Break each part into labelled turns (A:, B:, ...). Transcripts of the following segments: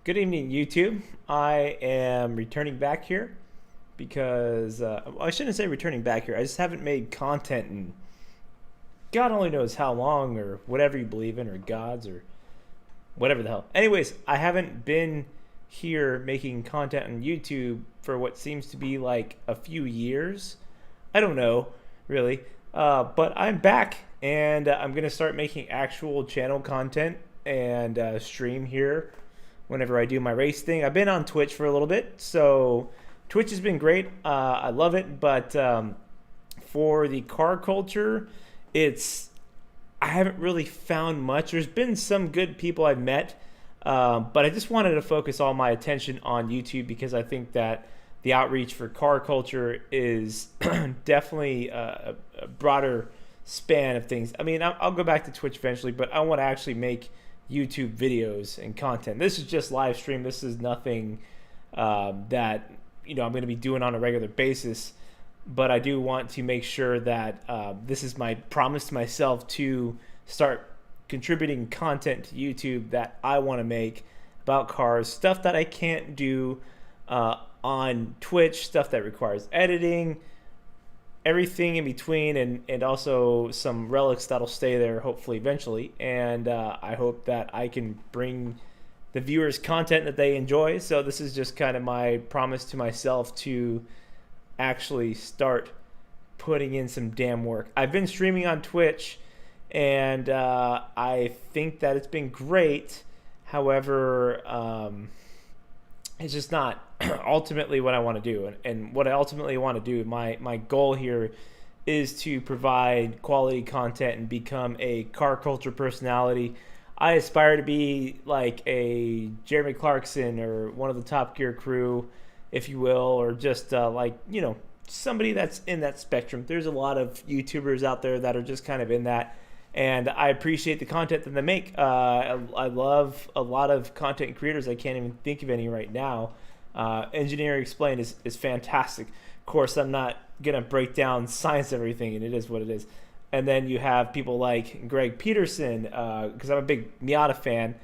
A: Good evening, YouTube. I am returning back here because I shouldn't say returning back here. I just haven't made content in God only knows how long, or whatever you believe in, or gods, or whatever the hell. Anyways, I haven't been here making content on YouTube for what seems to be like a few years. I don't know, really. But I'm back, and I'm going to start making actual channel content and stream here whenever I do my race thing. I've been on Twitch for a little bit, so Twitch has been great. I love it, but for the car culture, it's I haven't really found much. There's been some good people I've met, but I just wanted to focus all my attention on YouTube because I think that the outreach for car culture is definitely a broader span of things. I mean, I'll go back to Twitch eventually, but I want to actually make YouTube videos and content. This is just live stream. This is nothing that I'm going to be doing on a regular basis. But I do want to make sure that this is my promise to myself to start contributing content to YouTube that I want to make about cars, stuff that I can't do on Twitch, stuff that requires editing, everything in between, and also some relics that'll stay there hopefully eventually. And I hope that I can bring the viewers content that they enjoy. So this is just kind of my promise to myself to actually start putting in some damn work. I've been streaming on Twitch, and I think that it's been great. However, it's just not ultimately what I want to do. And what I ultimately want to do, my goal here is to provide quality content and become a car culture personality. I aspire to be like a Jeremy Clarkson or one of the Top Gear crew, if you will, or just somebody that's in that spectrum. There's a lot of YouTubers out there that are just kind of in that, and I appreciate the content that they make. I love a lot of content creators. I can't even think of any right now. Engineering Explained is fantastic. Of course, I'm not going to break down science everything, and it is what it is. And then you have people like Greg Peterson, because I'm a big Miata fan.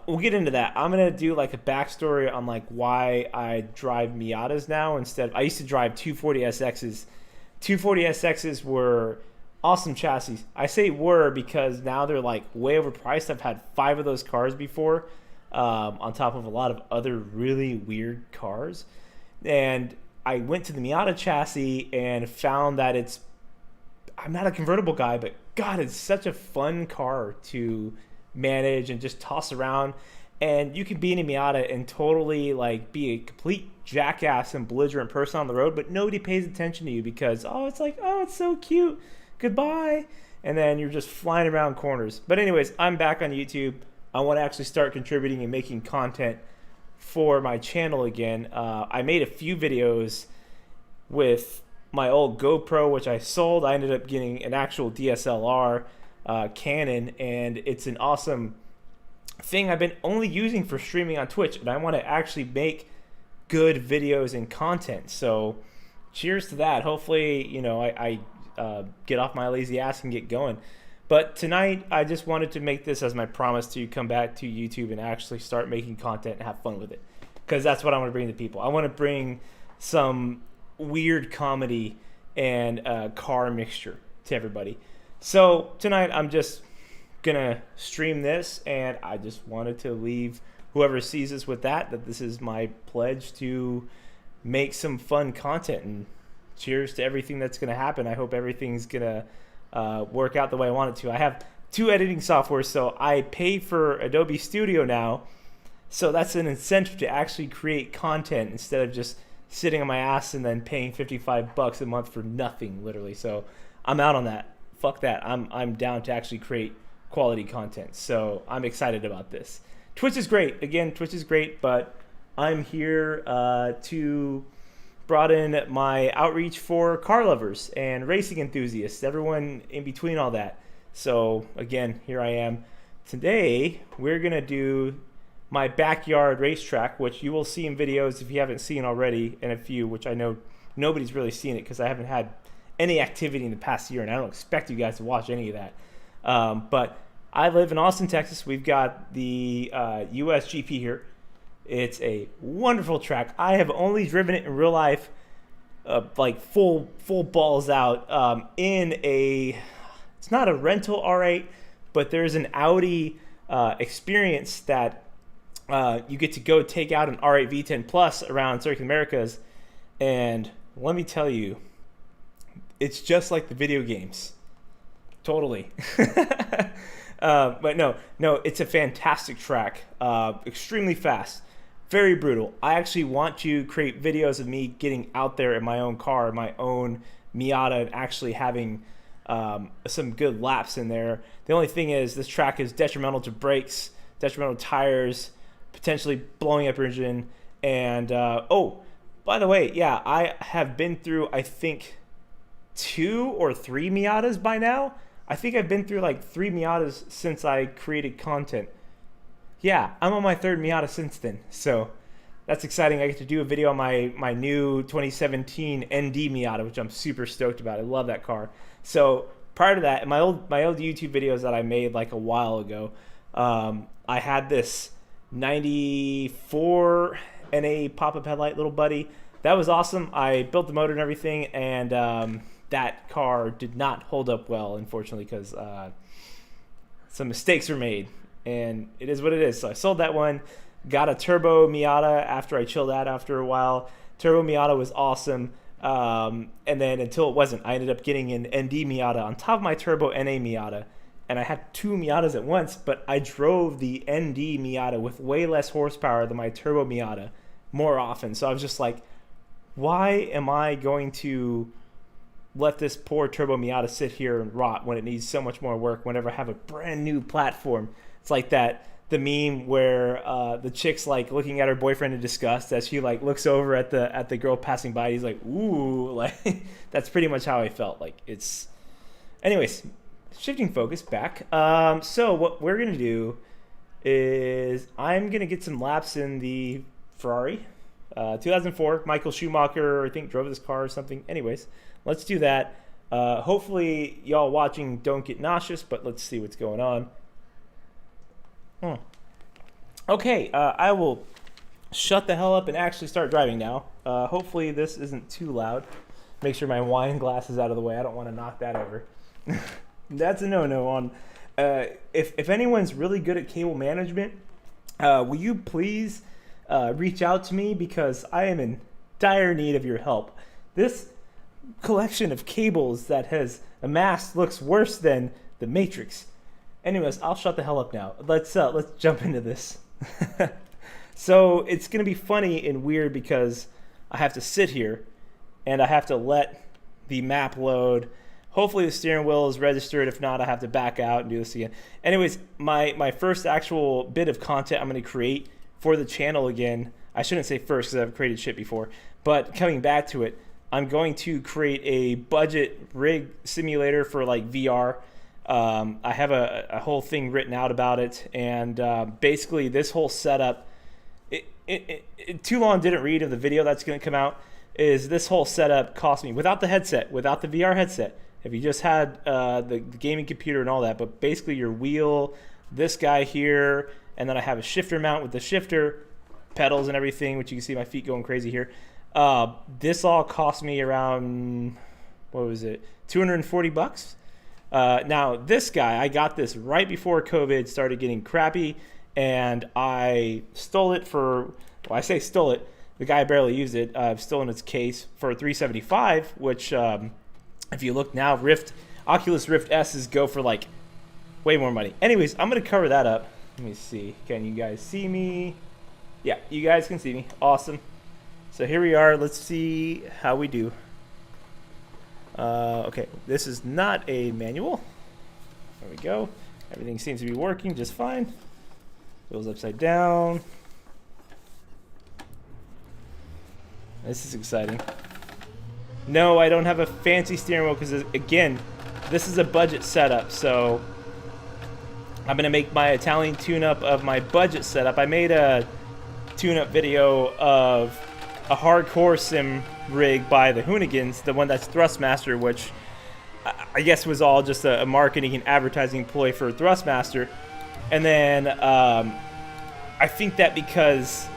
A: We'll get into that. I'm gonna do like a backstory on like why I drive Miatas now instead. I used to drive 240SXs. 240SXs were awesome chassis. I say were because now they're like way overpriced. I've had 5 of those cars before, on top of a lot of other really weird cars. And I went to the Miata chassis and found that I'm not a convertible guy, but God, it's such a fun car to manage and just toss around. And you can be in a Miata and totally like be a complete jackass and belligerent person on the road, but nobody pays attention to you because it's so cute, goodbye, and then you're just flying around corners. But anyways, I'm back on YouTube. I want to actually start contributing and making content for my channel again. I made a few videos with my old GoPro, which I sold. I ended up getting an actual DSLR Canon, and it's an awesome thing I've been only using for streaming on Twitch, and I want to actually make good videos and content. So cheers to that. Hopefully, I get off my lazy ass and get going. But tonight, I just wanted to make this as my promise to come back to YouTube and actually start making content and have fun with it, because that's what I want to bring to people. I want to bring some weird comedy and car mixture to everybody. So tonight I'm just gonna stream this, and I just wanted to leave whoever sees this with that this is my pledge to make some fun content. And cheers to everything that's gonna happen. I hope everything's gonna work out the way I want it to. I have 2 editing software, so I pay for Adobe Studio now, so that's an incentive to actually create content instead of just sitting on my ass and then paying $55 a month for nothing, literally. So I'm out on that. Fuck that. I'm down to actually create quality content. So I'm excited about this. Twitch is great. Again, Twitch is great, but I'm here to broaden my outreach for car lovers and racing enthusiasts, everyone in between all that. So again, here I am. Today, we're going to do my backyard racetrack, which you will see in videos if you haven't seen already, and a few, which I know nobody's really seen it because I haven't had any activity in the past year, and I don't expect you guys to watch any of that. But I live in Austin, Texas. We've got the USGP here. It's a wonderful track. I have only driven it in real life, like full balls out, in a, it's not a rental R8, but there's an Audi experience that you get to go take out an R8 V10 Plus around Circuit Americas, and let me tell you, it's just like the video games. Totally. But no, it's a fantastic track. Extremely fast. Very brutal. I actually want to create videos of me getting out there in my own car, my own Miata, and actually having some good laps in there. The only thing is this track is detrimental to brakes, detrimental to tires, potentially blowing up your engine. And, oh, by the way, yeah, I have been through, I think, 2 or 3 Miatas by now. I think I've been through like 3 Miatas since I created content. Yeah, I'm on my 3rd Miata since then. So that's exciting. I get to do a video on my new 2017 ND Miata, which I'm super stoked about. I love that car. So prior to that, in my old YouTube videos that I made like a while ago, I had this 94 NA pop-up headlight little buddy. That was awesome. I built the motor and everything, and that car did not hold up well, unfortunately, because some mistakes were made, and it is what it is. So I sold that one, got a turbo Miata after I chilled out after a while. Turbo Miata was awesome, and then until it wasn't, I ended up getting an ND Miata on top of my turbo NA Miata, and I had 2 Miatas at once, but I drove the ND Miata with way less horsepower than my turbo Miata more often. So I was just like, why am I going to let this poor turbo Miata sit here and rot when it needs so much more work whenever I have a brand new platform? It's like that, the meme where the chick's like looking at her boyfriend in disgust as she like looks over at the girl passing by. He's like, ooh, like that's pretty much how I felt. Like it's, anyways, shifting focus back. So what we're gonna do is I'm gonna get some laps in the Ferrari. 2004, Michael Schumacher, I think, drove this car or something. Anyways, let's do that. Hopefully, y'all watching don't get nauseous, but let's see what's going on. Okay, I will shut the hell up and actually start driving now. Hopefully, this isn't too loud. Make sure my wine glass is out of the way. I don't want to knock that over. That's a no-no on. If anyone's really good at cable management, will you please reach out to me, because I am in dire need of your help. This collection of cables that has amassed looks worse than the Matrix. Anyways, I'll shut the hell up now. Let's jump into this. So it's gonna be funny and weird because I have to sit here and I have to let the map load. Hopefully the steering wheel is registered. If not, I have to back out and do this again. Anyways, my first actual bit of content I'm gonna create for the channel again, I shouldn't say first because I've created shit before, but coming back to it, I'm going to create a budget rig simulator for like VR. I have a whole thing written out about it, and basically this whole setup, too long didn't read of the video that's going to come out, is this whole setup cost me, without the headset, without the VR headset, if you just had the gaming computer and all that, but basically your wheel, this guy here, and then I have a shifter mount with the shifter, pedals and everything, which you can see my feet going crazy here. This all cost me around, what was it, 240 bucks? Now, this guy, I got this right before COVID started getting crappy, and I stole it for, well, I say stole it, the guy barely used it. I've stolen its case for $375, which, if you look now, Oculus Rift S's go for like way more money. Anyways, I'm going to cover that up. Let me see. Can you guys see me? Yeah, you guys can see me. Awesome. So here we are. Let's see how we do. Okay, this is not a manual. There we go. Everything seems to be working just fine. Wheels upside down. This is exciting. No, I don't have a fancy steering wheel because, again, this is a budget setup. So I'm going to make my Italian tune-up of my budget setup. I made a tune-up video of a hardcore sim rig by the Hoonigans, the one that's Thrustmaster, which I guess was all just a marketing and advertising ploy for Thrustmaster. And then I think that because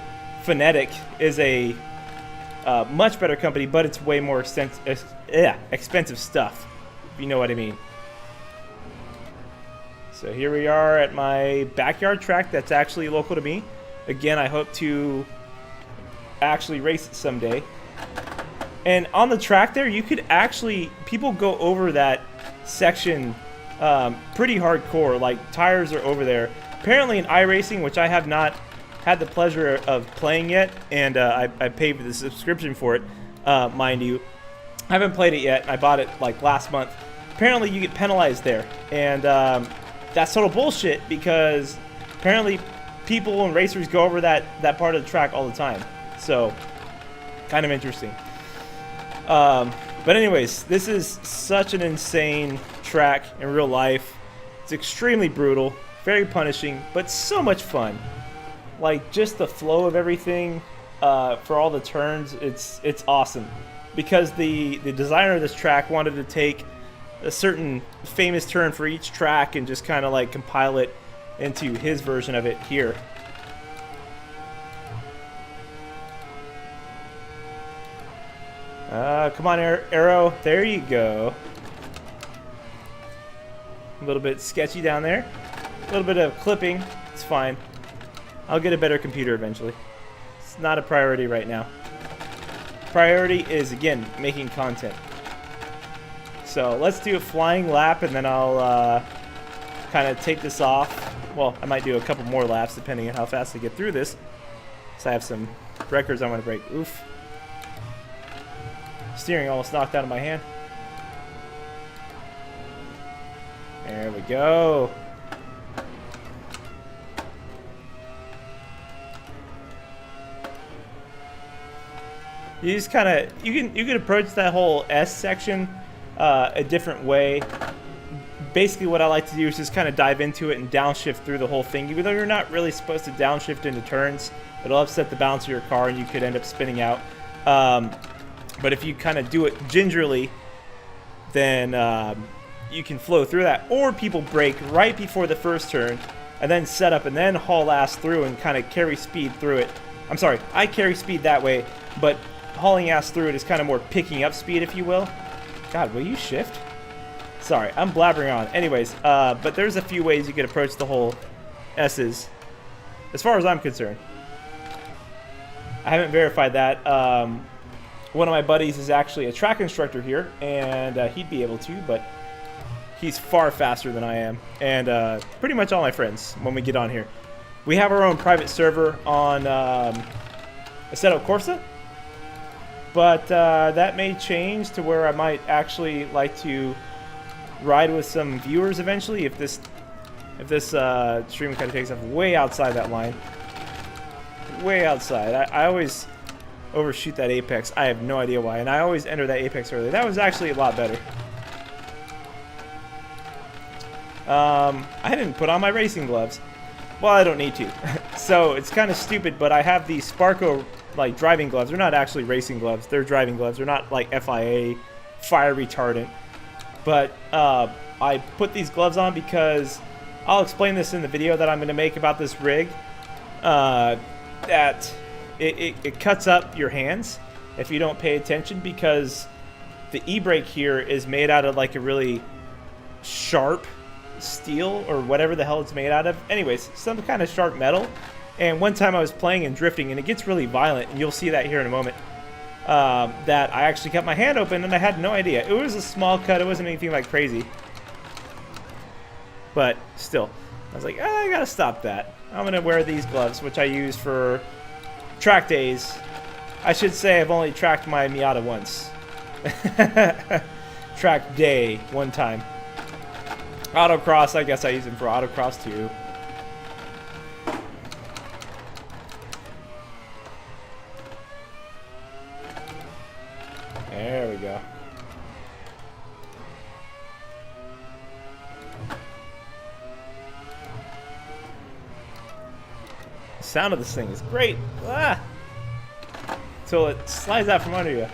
A: Phonetic is a much better company, but it's way more expensive stuff, if you know what I mean. So here we are at my backyard track that's actually local to me. Again, I hope to actually race it someday. And on the track there, you could actually, people go over that section pretty hardcore. Like, tires are over there. Apparently in iRacing, which I have not had the pleasure of playing yet, and I paid for the subscription for it, mind you. I haven't played it yet. I bought it like last month. Apparently you get penalized there, and that's total bullshit, because apparently people and racers go over that part of the track all the time. So, kind of interesting. But anyways, this is such an insane track in real life. It's extremely brutal, very punishing, but so much fun. Like, just the flow of everything for all the turns, it's awesome. Because the designer of this track wanted to take a certain famous turn for each track and just kind of like compile it into his version of it here. Come on, Arrow. There you go. A little bit sketchy down there. A little bit of clipping. It's fine. I'll get a better computer eventually. It's not a priority right now. Priority is, again, making content. So let's do a flying lap, and then I'll kind of take this off. Well, I might do a couple more laps depending on how fast I get through this. So I have some records I want to break. Oof. Steering almost knocked out of my hand. There we go. You just kind of, you can approach that whole S section a different way. Basically what I like to do is just kind of dive into it and downshift through the whole thing. Even though you're not really supposed to downshift into turns, it'll upset the balance of your car and you could end up spinning out. But if you kind of do it gingerly, then you can flow through that. Or people brake right before the first turn and then set up and then haul ass through and kind of carry speed through it. I'm sorry, I carry speed that way, but hauling ass through it is kind of more picking up speed, if you will. God, will you shift? Sorry, I'm blabbering on. Anyways, but there's a few ways you could approach the whole S's, as far as I'm concerned. I haven't verified that. One of my buddies is actually a track instructor here, and he'd be able to, but he's far faster than I am, and pretty much all my friends when we get on here. We have our own private server on Assetto Corsa, but that may change to where I might actually like to ride with some viewers eventually if this stream kind of takes off way outside that line. Way outside. I always overshoot that apex. I have no idea why, and I always enter that apex early. That was actually a lot better. I didn't put on my racing gloves. Well, I don't need to. So it's kind of stupid, but I have these Sparco like driving gloves. They're not actually racing gloves. They're driving gloves. They're not like FIA fire retardant. But I put these gloves on because I'll explain this in the video that I'm going to make about this rig. That it cuts up your hands if you don't pay attention, because the e-brake here is made out of like a really sharp steel or whatever the hell it's made out of. Anyways, some kind of sharp metal. And one time I was playing and drifting, and it gets really violent, and you'll see that here in a moment, that I actually cut my hand open, and I had no idea. It was a small cut. It wasn't anything like crazy. But still, I was like, I gotta stop that. I'm gonna wear these gloves, which I use for track days. I should say I've only tracked my Miata once. Track day one time. Autocross, I guess I use them for autocross too. There we go. The sound of this thing is great. Until it slides out from under you.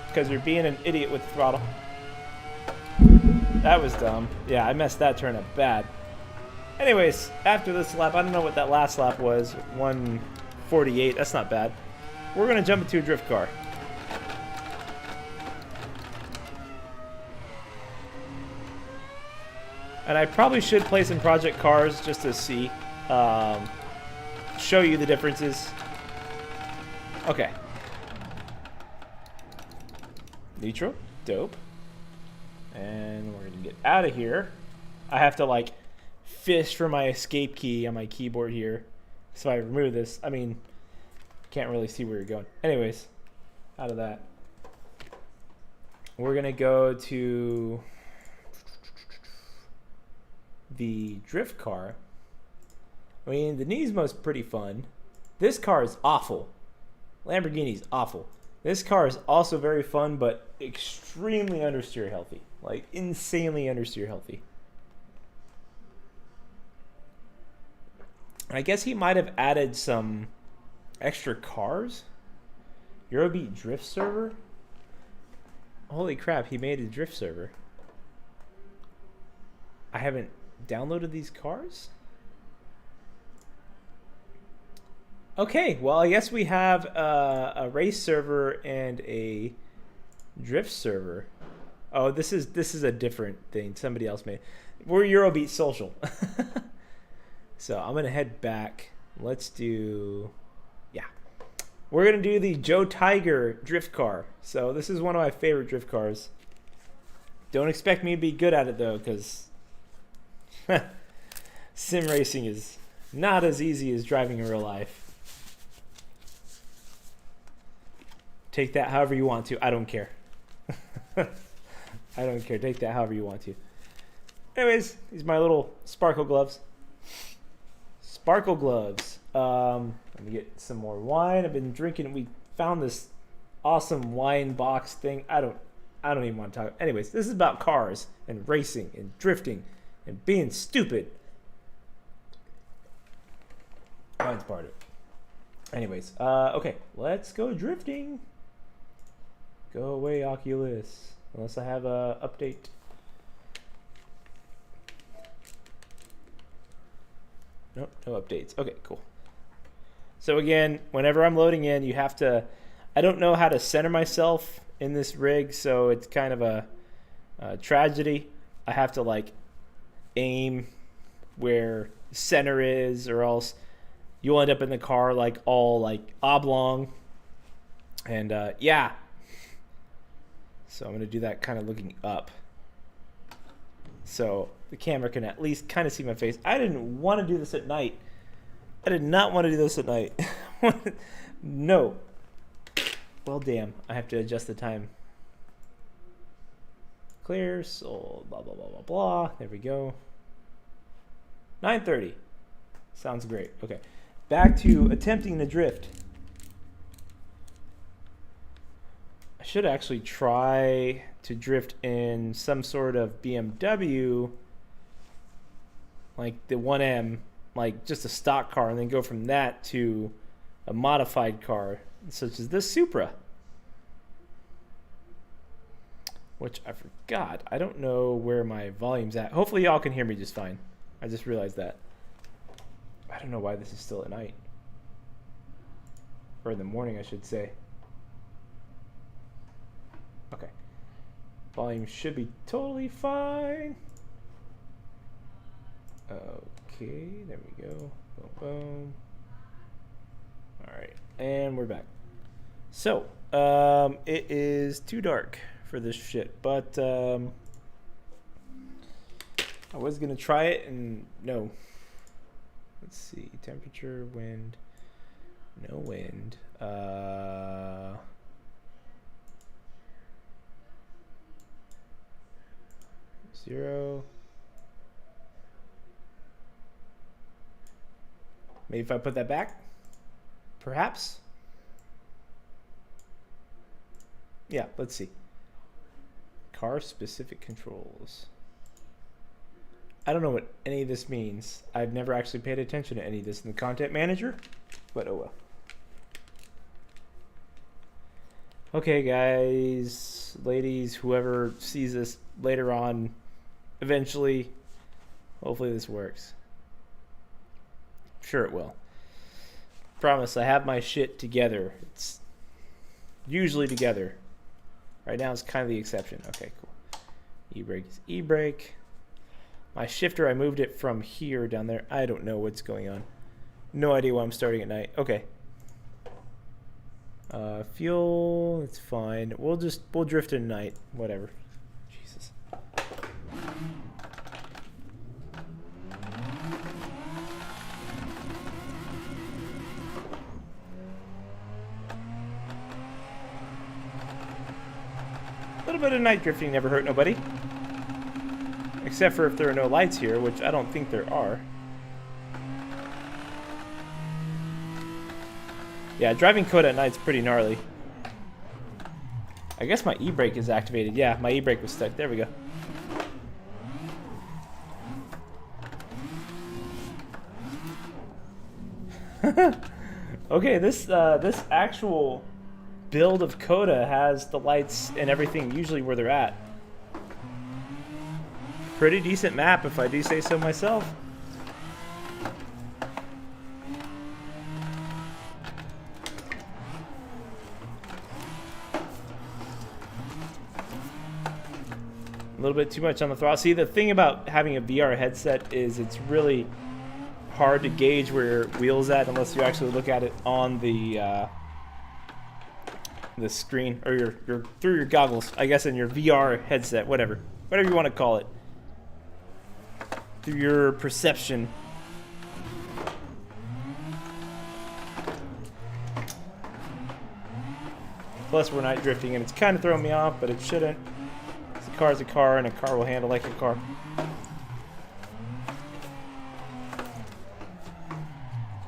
A: Because you're being an idiot with the throttle. That was dumb. Yeah, I messed that turn up bad. Anyways, after this lap, I don't know what that last lap was. 48. That's not bad. We're going to jump into a drift car. And I probably should play some Project Cars just to see. Show you the differences. Okay. Neutral. Dope. And we're going to get out of here. I have to, like, fish for my escape key on my keyboard here. So I remove this. I mean, can't really see where you're going. Anyways, out of that. We're going to go to the drift car. I mean, the Nismo's pretty fun. This car is awful. Lamborghini's awful. This car is also very fun, but extremely understeer healthy. Like, insanely understeer healthy. I guess he might have added some extra cars. Eurobeat drift server? Holy crap, he made a drift server. I haven't downloaded these cars? Okay, well, I guess we have a race server and a drift server. Oh, this is a different thing somebody else made. We're Eurobeat Social. So I'm going to head back. Let's do... Yeah. We're going to do the Joe Tiger drift car. So this is one of my favorite drift cars. Don't expect me to be good at it, though, because sim racing is not as easy as driving in real life. Take that however you want to. I don't care. I don't care. Take that however you want to. Anyways, these are my little sparkle gloves. Sparkle gloves. Let me get some more wine. I've been drinking. We found this awesome wine box thing. I don't even want to talk. Anyways, this is about cars and racing and drifting and being stupid. Wine's part of it. Anyways, okay, let's go drifting. Go away, Oculus. Unless I have a update. Nope, no updates. Okay, cool. So again, whenever I'm loading in, you have to... I don't know how to center myself in this rig, so it's kind of a tragedy. I have to, like, aim where center is, or else you'll end up in the car, like, all, like, oblong. And, yeah. So I'm going to do that kind of looking up. So the camera can at least kind of see my face. I didn't want to do this at night. I did not want to do this at night. No. Well, damn. I have to adjust the time. Clear, sold, blah, blah, blah, blah, blah. There we go. 9:30. Sounds great. Okay. Back to attempting to drift. I should actually try to drift in some sort of BMW, like the 1M, like just a stock car, and then go from that to a modified car, such as this Supra. Which I forgot. I don't know where my volume's at. Hopefully y'all can hear me just fine. I just realized that. I don't know why this is still at night. Or in the morning, I should say. Okay. Volume should be totally fine. Okay, there we go. Boom, boom. All right, and we're back. So, it is too dark for this shit, but I was gonna try it, and no. Let's see, temperature, wind, no wind. 0. Maybe if I put that back, perhaps. Yeah, let's see. Car specific controls. I don't know what any of this means. I've never actually paid attention to any of this in the content manager, but oh well. Okay, guys, ladies, whoever sees this later on, eventually, hopefully this works. Sure it will. Promise, I have my shit together. It's usually together. Right now it's kind of the exception. Okay, cool. E-brake is e-brake. My shifter, I moved it from here down there. I don't know what's going on. No idea why I'm starting at night. Okay. Fuel, it's fine. We'll drift at night. Whatever. Jesus. A little bit of night drifting never hurt nobody. Except for if there are no lights here, which I don't think there are. Yeah, driving Coda at night's pretty gnarly. I guess my e-brake is activated. Yeah, my e-brake was stuck. There we go. Okay, this actual build of Coda has the lights and everything usually where they're at. Pretty decent map, if I do say so myself. A little bit too much on the throttle. See, the thing about having a VR headset is it's really hard to gauge where your wheel's at unless you actually look at it on the screen or your through your goggles, I guess, in your VR headset, whatever you want to call it, through your perception. Plus, we're night drifting, and it's kind of throwing me off, but it shouldn't. A car's a car, and a car will handle like a car.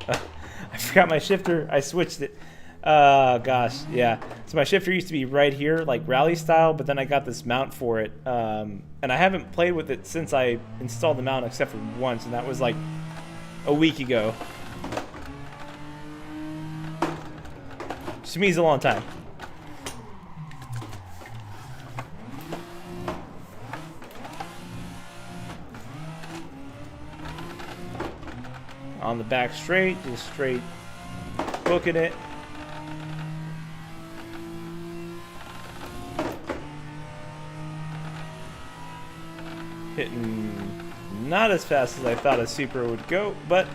A: I forgot my shifter. I switched it. Gosh, yeah. So my shifter used to be right here, like rally style, but then I got this mount for it. And I haven't played with it since I installed the mount, except for once, and that was like a week ago. To me, it's a long time. On the back straight, just straight booking it. Hitting not as fast as I thought a Supra would go, but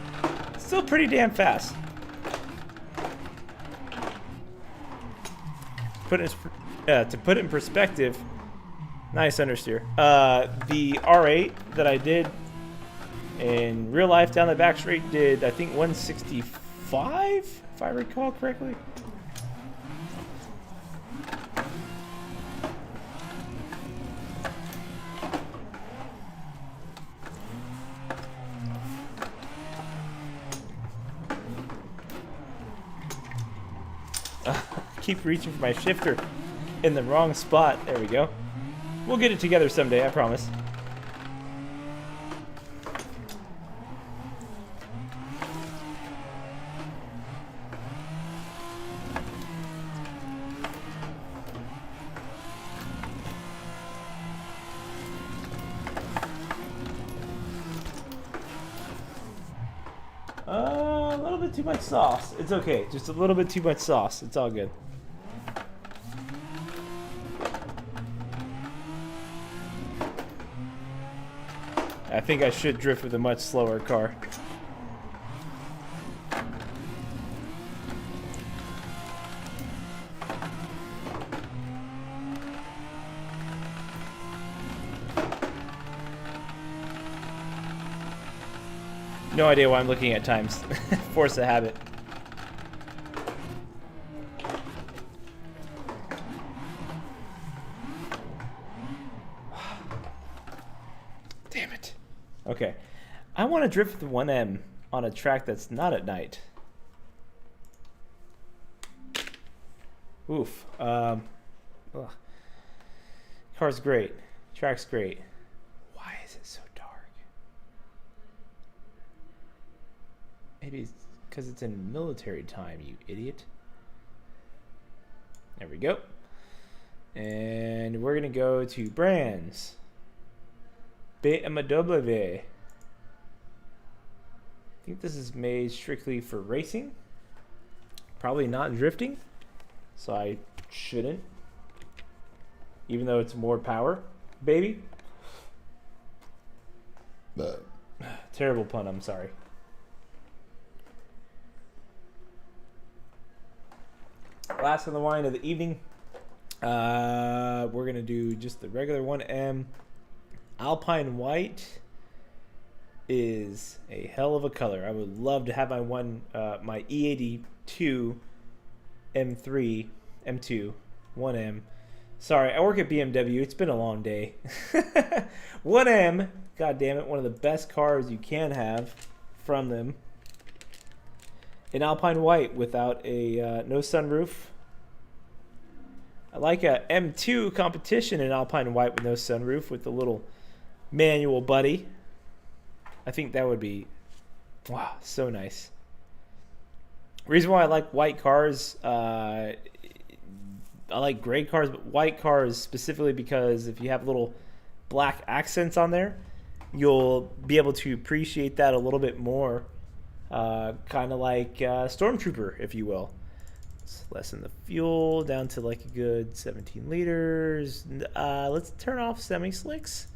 A: still pretty damn fast. To put it in perspective, nice understeer. The R8 that I did in real life down the back straight did, I think, 165, if I recall correctly. Keep reaching for my shifter in the wrong spot. There we go. We'll get it together someday, I promise. A little bit too much sauce. It's okay. Just a little bit too much sauce. It's all good. I think I should drift with a much slower car. No idea why I'm looking at times. Force of habit. Damn it. Okay. I want to drift with the 1M on a track that's not at night. Oof. Car's great. Track's great. Why is it so dark? Maybe it's because it's in military time, you idiot. There we go. And we're going to go to brands. BMW. I think this is made strictly for racing. probably not drifting, so I shouldn't. Even though it's more power, baby. Terrible pun, I'm sorry. Last on the wine of the evening. We're going to do just the regular 1M. Alpine White is a hell of a color. I would love to have my E82 M3, M2, 1M. Sorry, I work at BMW. It's been a long day. 1M, god damn it, one of the best cars you can have from them. An Alpine White without a no sunroof. I like a M2 competition in Alpine White with no sunroof with the little manual buddy. I think that would be, wow, so nice. Reason why I like white cars, I like gray cars, but white cars specifically because if you have little black accents on there, you'll be able to appreciate that a little bit more. Kind of like Stormtrooper, if you will. Let's lessen the fuel down to like a good 17 liters. Let's turn off semi-slicks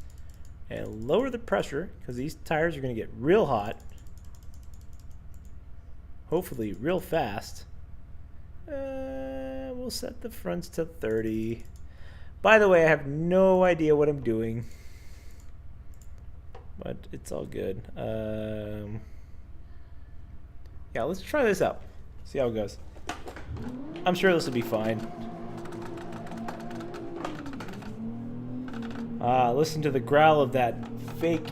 A: and lower the pressure because these tires are going to get real hot. Hopefully real fast. We'll set the fronts to 30. By the way, I have no idea what I'm doing, but it's all good. Yeah, let's try this out. See how it goes. I'm sure this will be fine. Listen to the growl of that fake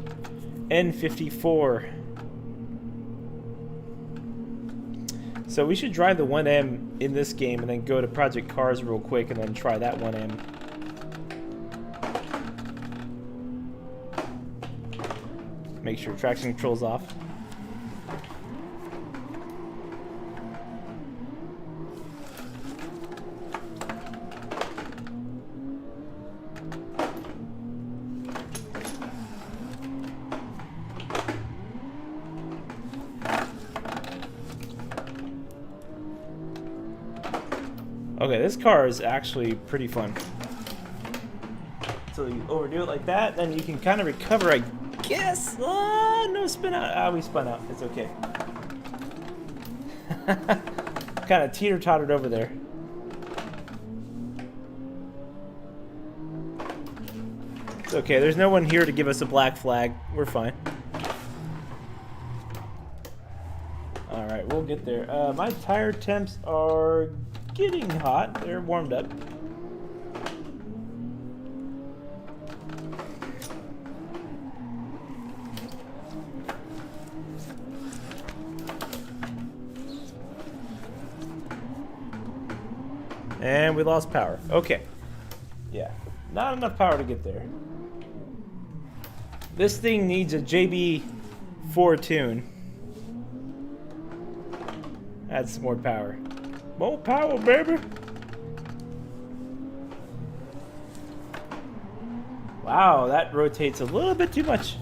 A: N54. So we should drive the 1M in this game and then go to Project Cars real quick and then try that 1M. Make sure traction control's off. Okay, this car is actually pretty fun. So you overdo it like that, then you can kind of recover, I guess. No spin out. We spun out. It's okay. Kind of teeter-tottered over there. It's okay. There's no one here to give us a black flag. We're fine. All right, we'll get there. My tire temps are getting hot. They're warmed up. And we lost power. Okay. Yeah. Not enough power to get there. This thing needs a JB4 tune. Add some more power. More power, baby. Wow, that rotates a little bit too much.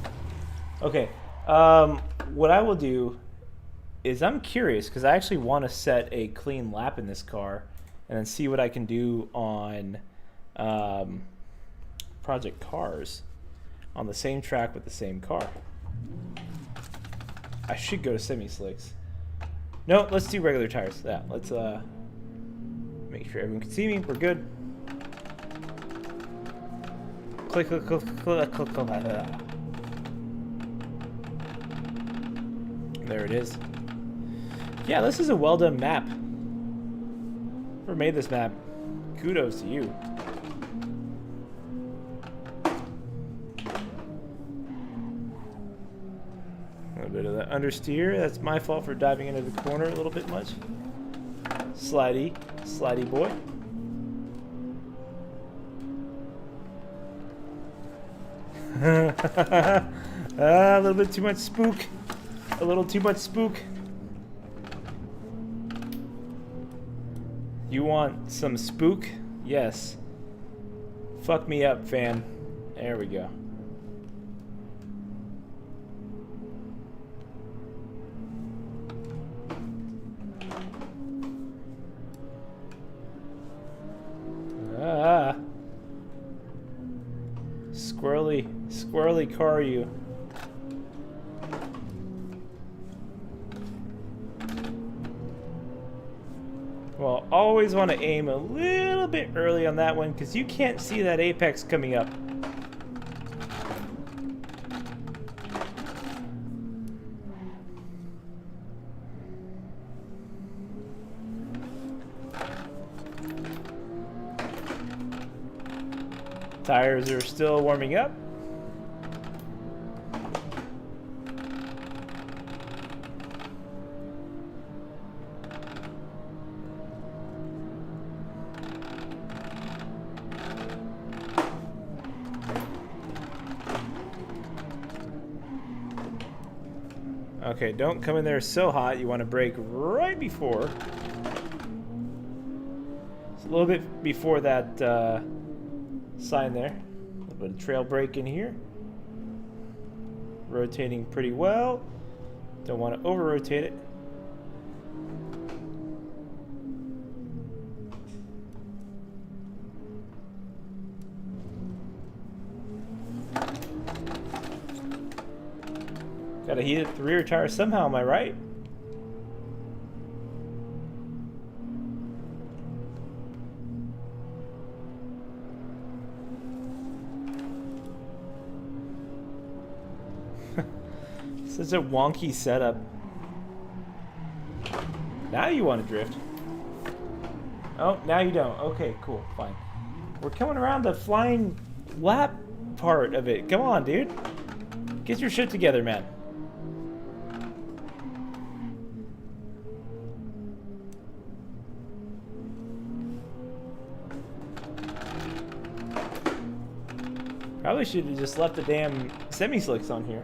A: Okay. What I will do is I'm curious because I actually want to set a clean lap in this car and then see what I can do on Project Cars on the same track with the same car. I should go to semi-slicks. No, let's do regular tires. Yeah, let's make sure everyone can see me. We're good. Click, click, click, click, click, click. There it is. Yeah, this is a well done map. Whoever made this map, kudos to you. A little bit of the understeer. That's my fault for diving into the corner a little bit much. Slidey, slidey boy. A little bit too much spook. A little too much spook. You want some spook? Yes. Fuck me up, fan. There we go. squirrely car are you? Well, always want to aim a little bit early on that one because you can't see that apex coming up. Tires are still warming up. Okay, don't come in there so hot. You want to brake right before. It's a little bit before that sign there. A little bit of trail brake in here. Rotating pretty well. Don't want to over-rotate it. Gotta heat up the rear tire somehow, am I right? Such a wonky setup. Now you want to drift. Oh, now you don't. Okay, cool, fine. We're coming around the flying lap part of it. Come on, dude. Get your shit together, man. Probably should have just left the damn semi-slicks on here.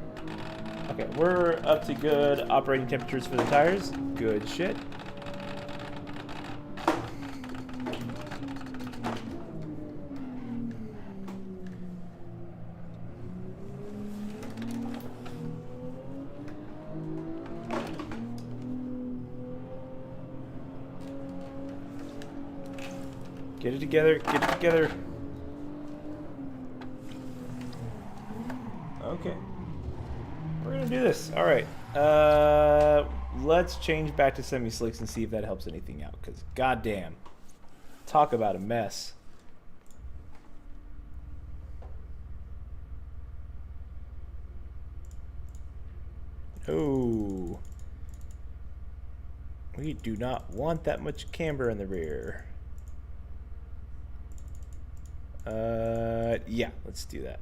A: Okay, we're up to good operating temperatures for the tires. Good shit. Get it together, get it together. Okay. We're gonna do this. Alright. Let's change back to semi-slicks and see if that helps anything out. Because goddamn. Talk about a mess. Oh. We do not want that much camber in the rear. Yeah, let's do that.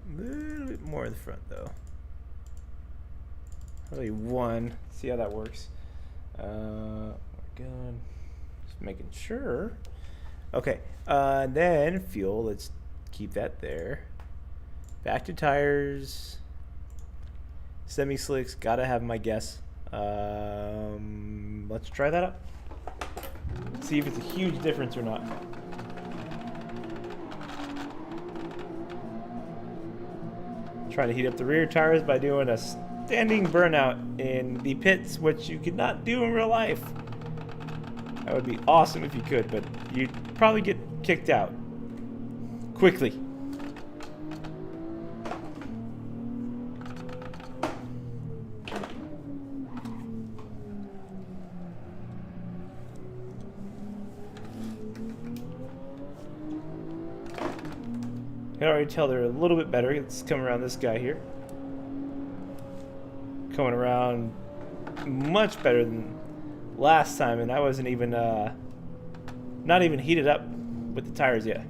A: A little bit more in the front, though. Probably one. See how that works. We're good. Just making sure. Okay. Then fuel. Let's keep that there. Back to tires. Semi-slicks. Gotta have my guess. Let's try that out. See if it's a huge difference or not. Trying to heat up the rear tires by doing a standing burnout in the pits, which you could not do in real life. That would be awesome if you could, but you'd probably get kicked out quickly. I can already tell they're a little bit better. Let's come around this guy here. Coming around much better than last time, and I wasn't even not even heated up with the tires yet.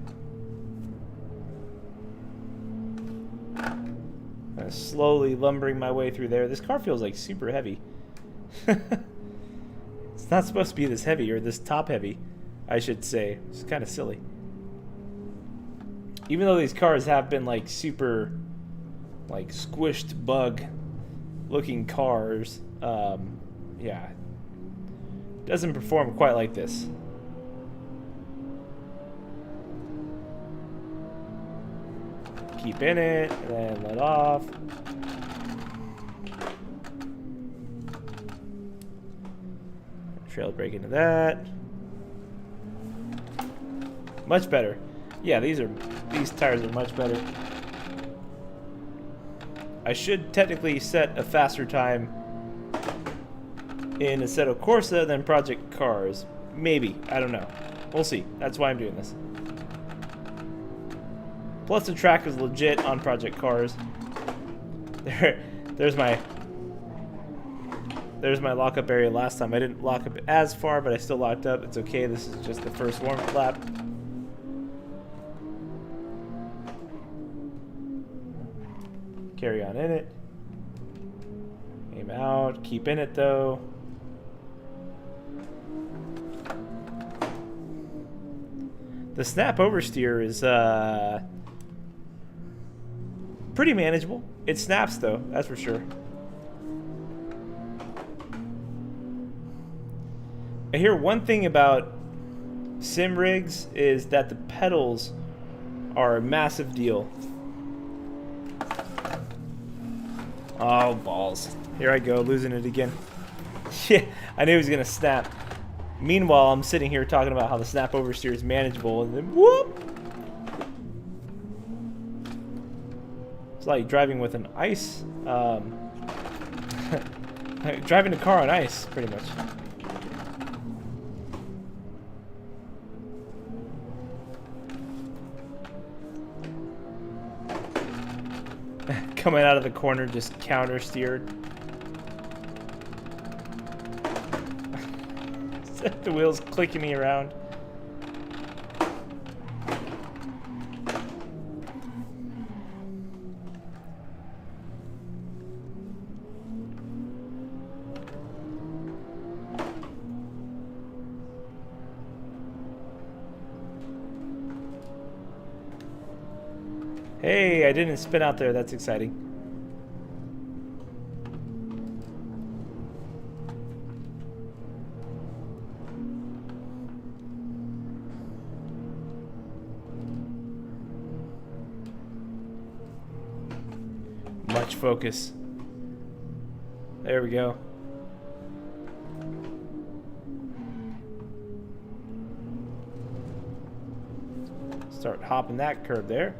A: Slowly lumbering my way through there. This car feels like super heavy. It's not supposed to be this heavy, or this top heavy, I should say. It's kind of silly. Even though these cars have been like super like squished bug looking cars, yeah, doesn't perform quite like this. Keep in it and then let off. Trail brake into that. Much better. Yeah, these tires are much better. I should technically set a faster time in Assetto Corsa than Project Cars. Maybe. I don't know. We'll see. That's why I'm doing this. Plus the track is legit on Project Cars. There's my lockup area last time. I didn't lock up as far, but I still locked up. It's okay. This is just the first warm-up lap. Carry on in it. Aim out. Keep in it, though. The snap oversteer is pretty manageable. It snaps, though. That's for sure. I hear one thing about sim rigs is that the pedals are a massive deal. Oh, balls. Here I go, losing it again. Yeah, I knew he was going to snap. Meanwhile, I'm sitting here talking about how the snap oversteer is manageable, and then whoop! It's like driving with an ice. Driving a car on ice, pretty much. Coming out of the corner, just counter steered. The wheels clicking me around. Hey, I didn't spin out there. That's exciting. Much focus. There we go. Start hopping that curb there.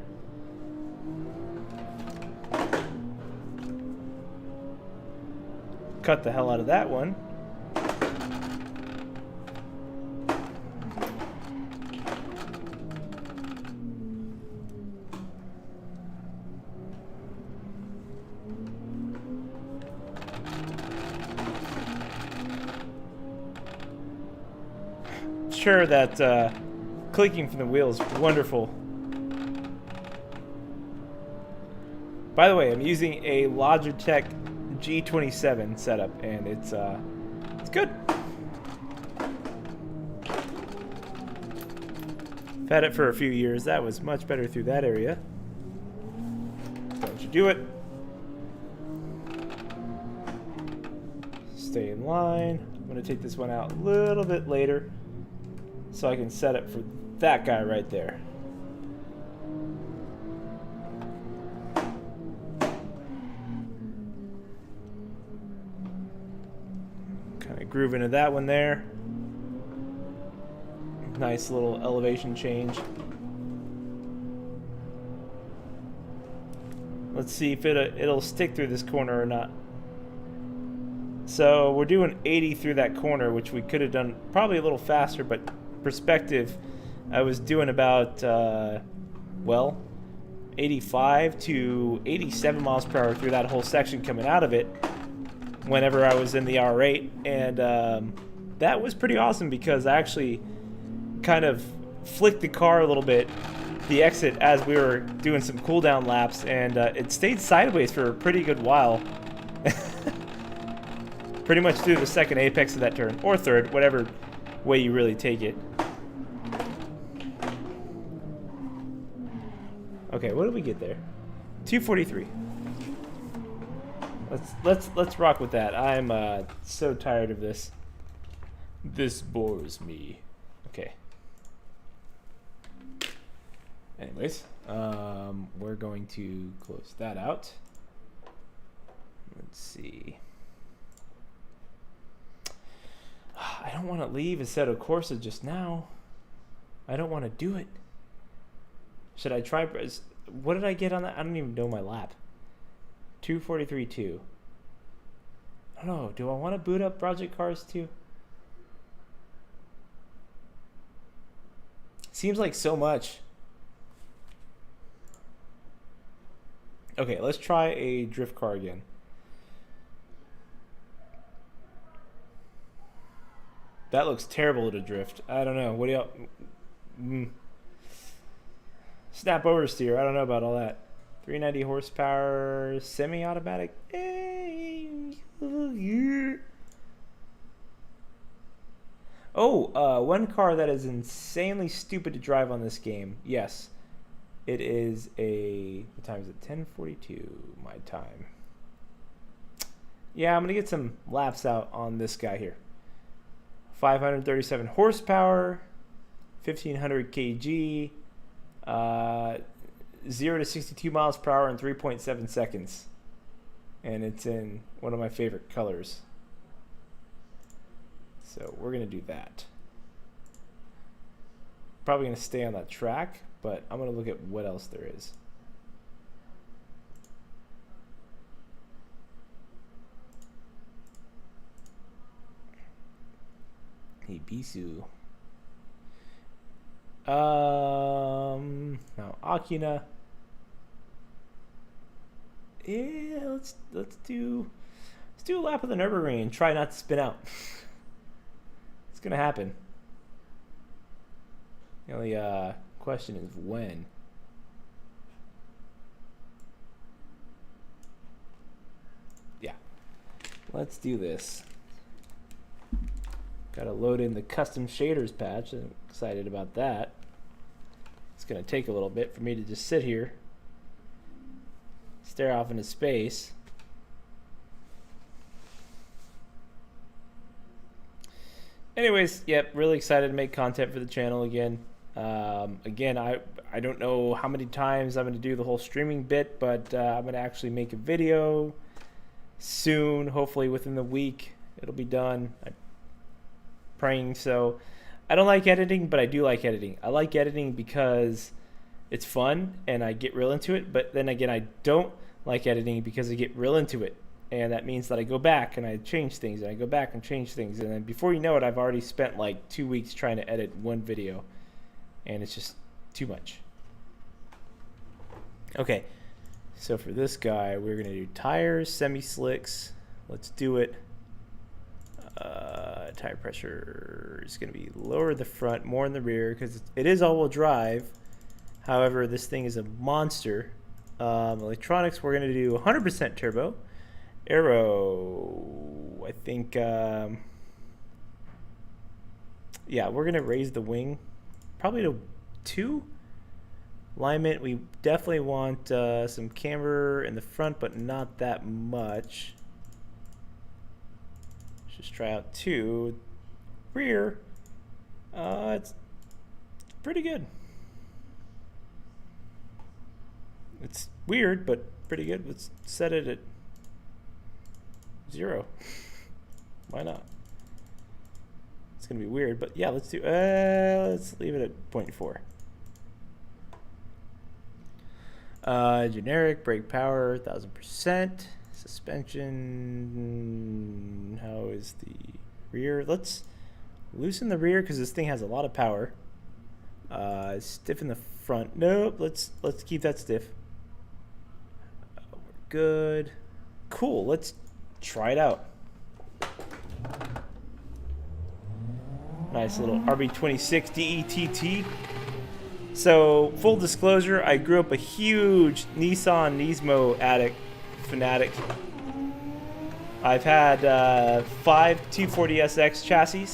A: Cut the hell out of that one. Sure that clicking from the wheel is wonderful. By the way, I'm using a Logitech G27 setup, and it's good. I've had it for a few years. That was much better through that area. Don't you do it. Stay in line. I'm going to take this one out a little bit later so I can set up for that guy right there. Kind of groove into that one there. Nice little elevation change. Let's see if it'll stick through this corner or not. So we're doing 80 through that corner, which we could have done probably a little faster, but perspective, I was doing about, 85 to 87 miles per hour through that whole section coming out of it whenever I was in the R8. And that was pretty awesome because I actually kind of flicked the car a little bit, the exit, as we were doing some cool down laps, and it stayed sideways for a pretty good while. Pretty much through the second apex of that turn, or third, whatever way you really take it. Okay, what did we get there? 243. Let's rock with that. I'm so tired of this. This bores me. Okay. Anyways, we're going to close that out. Let's see. I don't want to leave Assetto Corsa just now. I don't want to do it. Should I try? What did I get on that? I don't even know my lap. 2:43.2. I don't know. Do I want to boot up Project Cars 2? Seems like so much. Okay, let's try a drift car again. That looks terrible to drift. I don't know. What do y'all... Snap oversteer. I don't know about all that. 390 horsepower, semi-automatic. Oh, one car that is insanely stupid to drive on this game. Yes, it is a... What time is it? 10:42 my time. Yeah, I'm gonna get some laps out on this guy here. 537 horsepower, 1500 kg, 0 to 62 miles per hour in 3.7 seconds. And it's in one of my favorite colors. So we're going to do that. Probably going to stay on that track, but I'm going to look at what else there is. Hey, Bisu. Now Akina. Yeah, let's do a lap of the Nürburgring and try not to spin out. It's gonna happen. The only question is when. Yeah, let's do this. Got to load in the custom shaders patch. I'm excited about that. It's going to take a little bit for me to just sit here, stare off into space. Anyways, yep, really excited to make content for the channel again. Again, I don't know how many times I'm going to do the whole streaming bit, but I'm going to actually make a video soon. Hopefully within the week it'll be done. I'm praying so. I don't like editing, but I do like editing. I like editing because it's fun and I get real into it, but then again, I don't like editing because I get real into it. And that means that I go back and I change things and I go back and change things. And then before you know it, I've already spent like 2 weeks trying to edit one video. And it's just too much. Okay, so for this guy, we're going to do tires, semi-slicks. Let's do it. Tire pressure is going to be lower in the front, more in the rear, because it is all-wheel drive. However, this thing is a monster. Electronics, we're going to do 100% turbo. Aero, I think, yeah, we're going to raise the wing probably to 2. Alignment, we definitely want some camber in the front, but not that much. Let's just try out 2. Rear, it's pretty good. It's weird, but pretty good. Let's set it at 0. Why not? It's gonna be weird, but yeah, let's do. Let's leave it at 0.4. Generic brake power, 1000%. Suspension. How is the rear? Let's loosen the rear because this thing has a lot of power. Stiffen the front. Nope. Let's keep that stiff. We're good. Cool. Let's try it out. Nice little RB26 DETT. So, full disclosure, I grew up a huge Nissan Nismo fanatic. I've had 5 240SX chassis,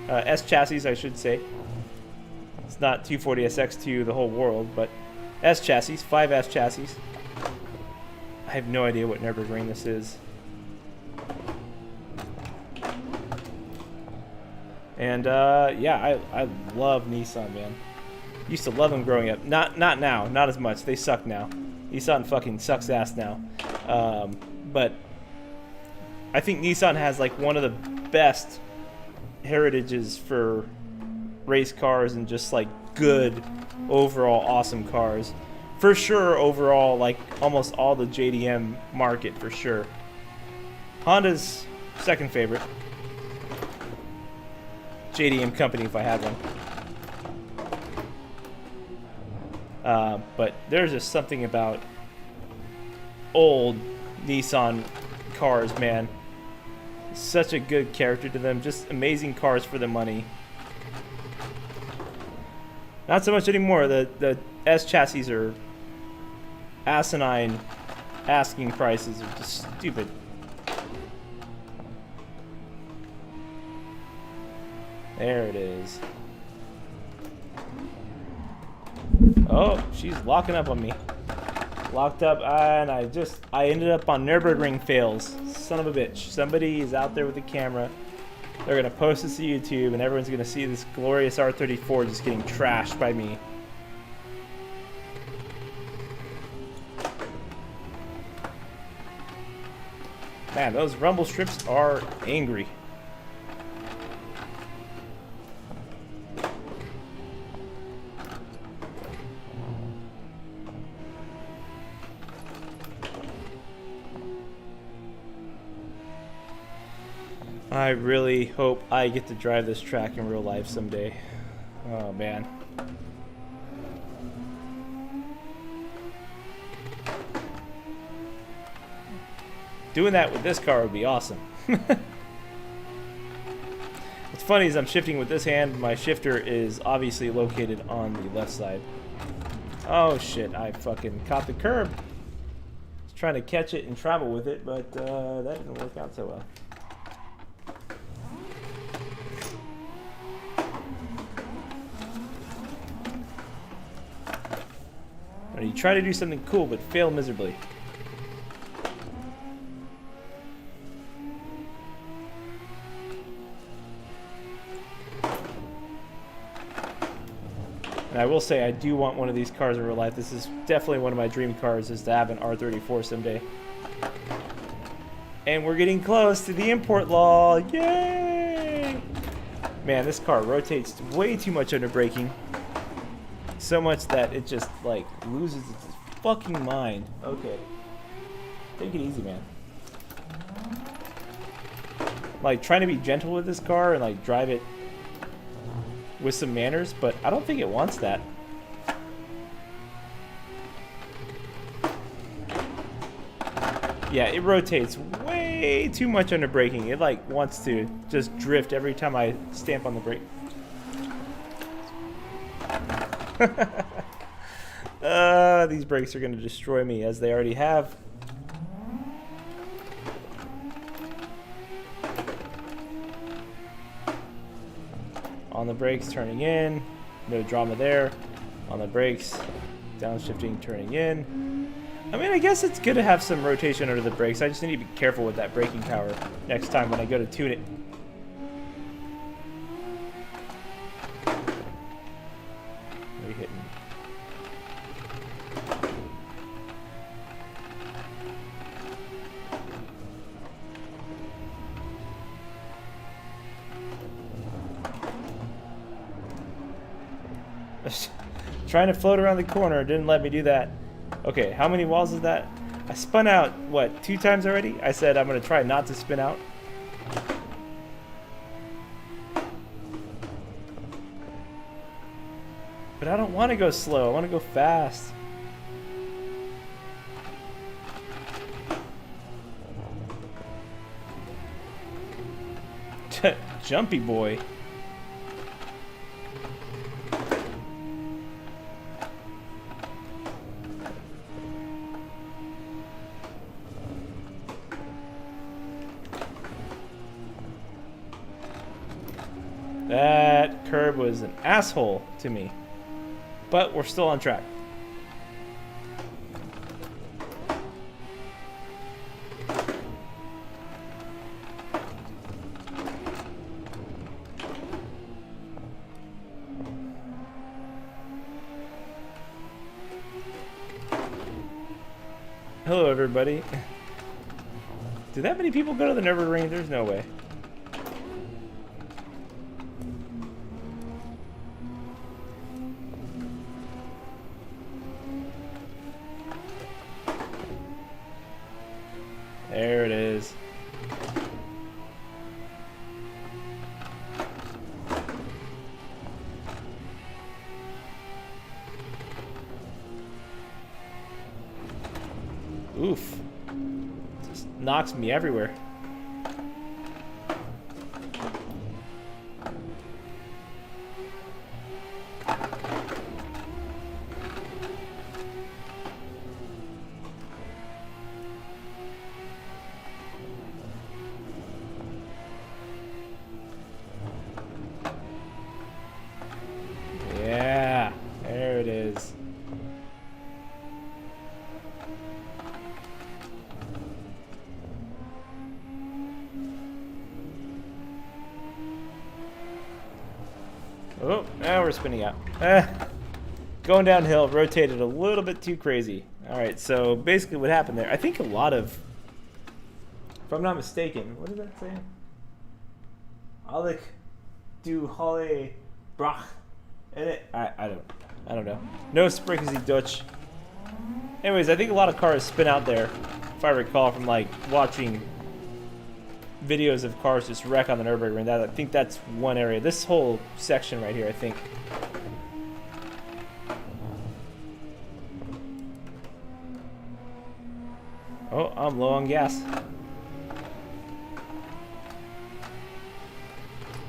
A: S chassis I should say. It's not 240SX to the whole world, but S chassis, 5 S chassis. I have no idea what Nürburgring this is. And yeah, I love Nissan, man. Used to love them growing up. Not now, not as much. They suck now. Nissan fucking sucks ass now. But I think Nissan has like one of the best heritages for race cars and just like good, overall awesome cars. For sure, overall, like almost all the JDM market, for sure. Honda's second favorite. JDM company, if I had one. But there's just something about old Nissan cars, man. Such a good character to them. Just amazing cars for the money. Not so much anymore. The S chassis are asinine. Asking prices are just stupid. There it is. Oh, she's locking up on me. Locked up, and I ended up on Nürburgring fails. Son of a bitch. Somebody is out there with a camera. They're gonna post this to YouTube, and everyone's gonna see this glorious R34 just getting trashed by me. Man, those rumble strips are angry. I really hope I get to drive this track in real life someday. Oh, man. Doing that with this car would be awesome. What's funny is I'm shifting with this hand. My shifter is obviously located on the left side. Oh, shit. I fucking caught the curb. I was trying to catch it and travel with it, but that didn't work out so well. You try to do something cool, but fail miserably. And I will say, I do want one of these cars in real life. This is definitely one of my dream cars, is to have an R34 someday. And we're getting close to the import law. Yay! Man, this car rotates way too much under braking. So much that it just, like, loses its fucking mind. Okay. Take it easy, man. Like, trying to be gentle with this car and, like, drive it with some manners, but I don't think it wants that. Yeah, it rotates way too much under braking. It, like, wants to just drift every time I stamp on the brake. These brakes are going to destroy me, as they already have. On the brakes, turning in. No drama there. On the brakes, downshifting, turning in. I mean, I guess it's good to have some rotation under the brakes. I just need to be careful with that braking power next time when I go to tune it. Trying to float around the corner didn't let me do that. Okay, how many walls is that? I spun out, what, 2 times already? I said I'm going to try not to spin out. But I don't want to go slow. I want to go fast. Jumpy boy. That curb was an asshole to me. But we're still on track. Hello, everybody. Do that many people go to the Nürburgring? There's no way. There it is. Oof. Just knocks me everywhere. Yeah, there it is. Oh, now we're spinning out. Going downhill, rotated a little bit too crazy. All right, so basically what happened there, I think a lot of, if I'm not mistaken, what does that say? Alec du Halle Brach. I don't know. No sprechen Sie Dutch. Anyways, I think a lot of cars spin out there, if I recall from like watching videos of cars just wreck on the Nürburgring. I think that's one area. This whole section right here, I think. Oh, I'm low on gas.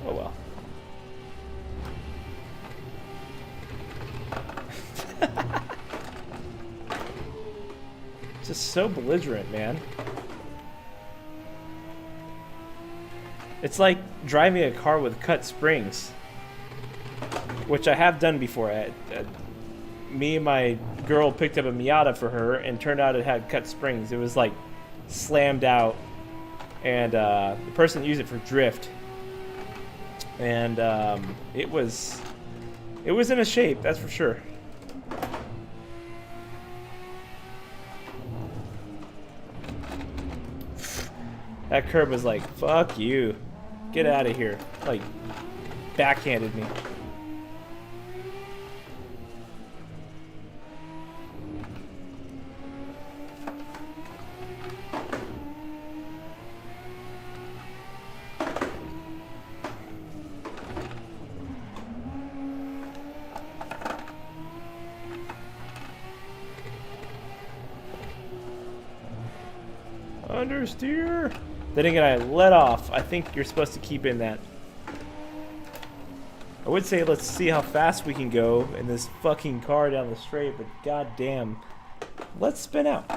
A: Oh well. Just so belligerent, man. It's like driving a car with cut springs, which I have done before. Me and my girl picked up a Miata for her, and turned out it had cut springs. It was like slammed out, and the person used it for drift, and it was in a shape, that's for sure. That curb was like, fuck you. Get out of here. Like, backhanded me. Understeer. Then again, I let off. I think you're supposed to keep in that. I would say let's see how fast we can go in this fucking car down the straight, but goddamn, let's spin out.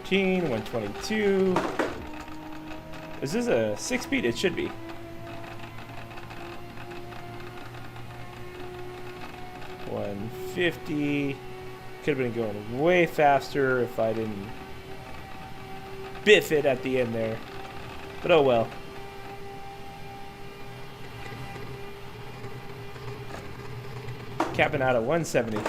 A: $114, $122. Is this a 6-speed? It should be. $150. Could have been going way faster if I didn't biff it at the end there. But oh well. Capping out at 170.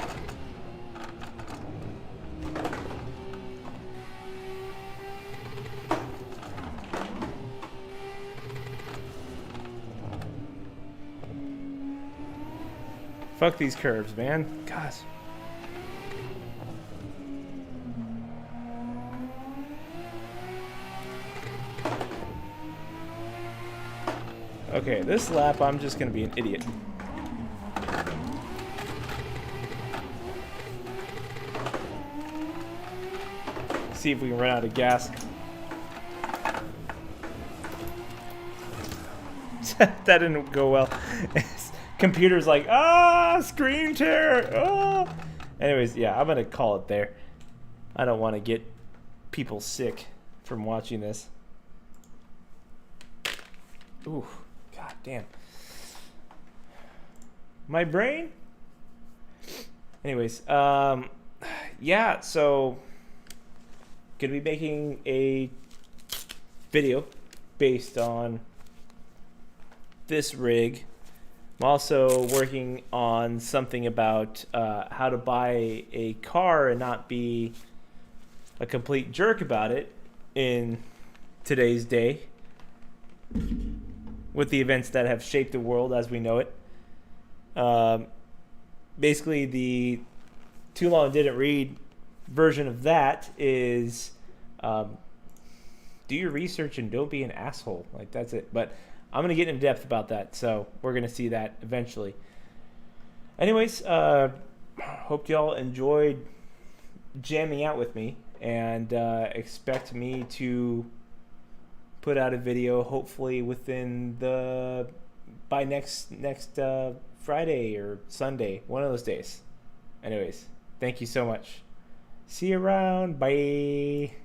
A: Fuck these curves, man. Gosh. Okay, this lap I'm just gonna be an idiot. See if we can run out of gas. That didn't go well. Computer's like, screen tear. Anyways, yeah, I'm gonna call it there. I don't want to get people sick from watching this. Ooh, god damn. My brain. Anyways, yeah, so gonna be making a video based on this rig. I'm also working on something about how to buy a car and not be a complete jerk about it in today's day with the events that have shaped the world as we know it. Um, Basically, the too long didn't read version of that is um, do your research and don't be an asshole. Like, that's it. But I'm going to get in depth about that, so we're going to see that eventually. Anyways, hope y'all enjoyed jamming out with me, and expect me to put out a video hopefully within the by next Friday or Sunday, one of those days. Anyways, thank you so much. See you around. Bye.